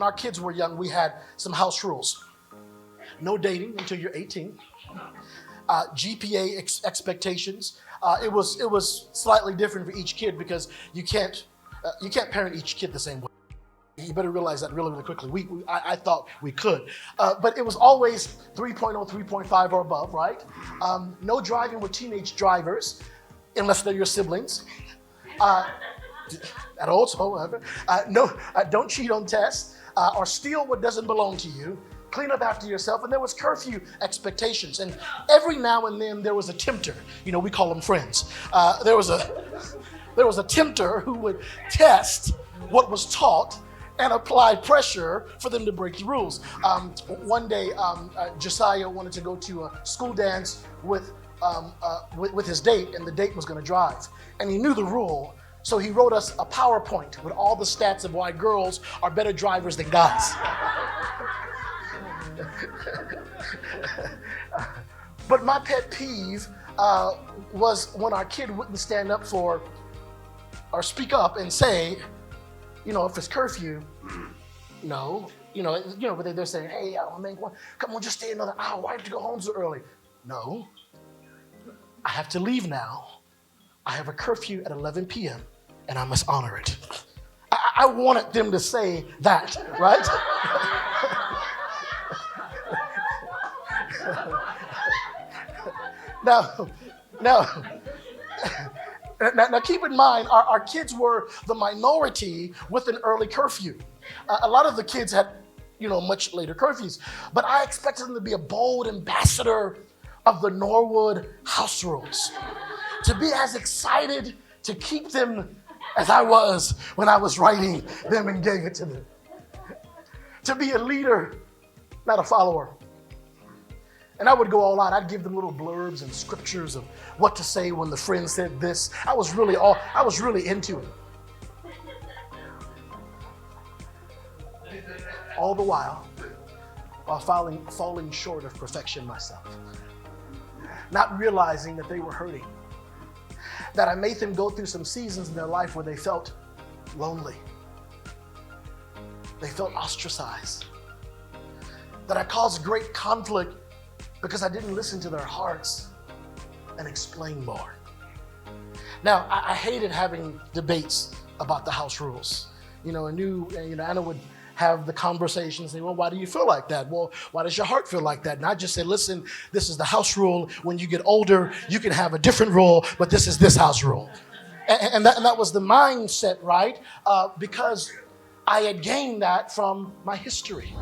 our kids were young, we had some house rules. No dating until you're 18. GPA expectations. It was slightly different for each kid because you can't parent each kid the same way. You better realize that really, really quickly. I thought we could. But it was always 3.0, 3.5 or above, right? No driving with teenage drivers, unless they're your siblings. At all, so whatever. Don't cheat on tests or steal what doesn't belong to you. Clean up after yourself. And there was curfew expectations. And every now and then there was a tempter. We call them friends. There was a tempter who would test what was taught and apply pressure for them to break the rules. One day, Josiah wanted to go to a school dance with his date, and the date was going to drive. And he knew the rule, so he wrote us a PowerPoint with all the stats of why girls are better drivers than guys. But my pet peeve was when our kid wouldn't stand up for or speak up and say, if it's curfew, no. But they're saying, hey, man, come on, just stay another hour. Why did you go home so early? No. I have to leave now. I have a curfew at 11 p.m. and I must honor it. I wanted them to say that, right? Now, keep in mind, our kids were the minority with an early curfew. A lot of the kids had, much later curfews. But I expected them to be a bold ambassador of the Norwood house rules, to be as excited to keep them as I was when I was writing them and gave it to them. To be a leader, not a follower. And I would go all out. I'd give them little blurbs and scriptures of what to say when the friend said this. I was really into it. All the while falling short of perfection myself. Not realizing that they were hurting. That I made them go through some seasons in their life where they felt lonely. They felt ostracized. That I caused great conflict because I didn't listen to their hearts and explain more. Now, I hated having debates about the house rules. Anna would have the conversation, say, well, why do you feel like that? Well, why does your heart feel like that? And I just said, listen, this is the house rule. When you get older, you can have a different rule, but this is this house rule. And that was the mindset, right? Because I had gained that from my history.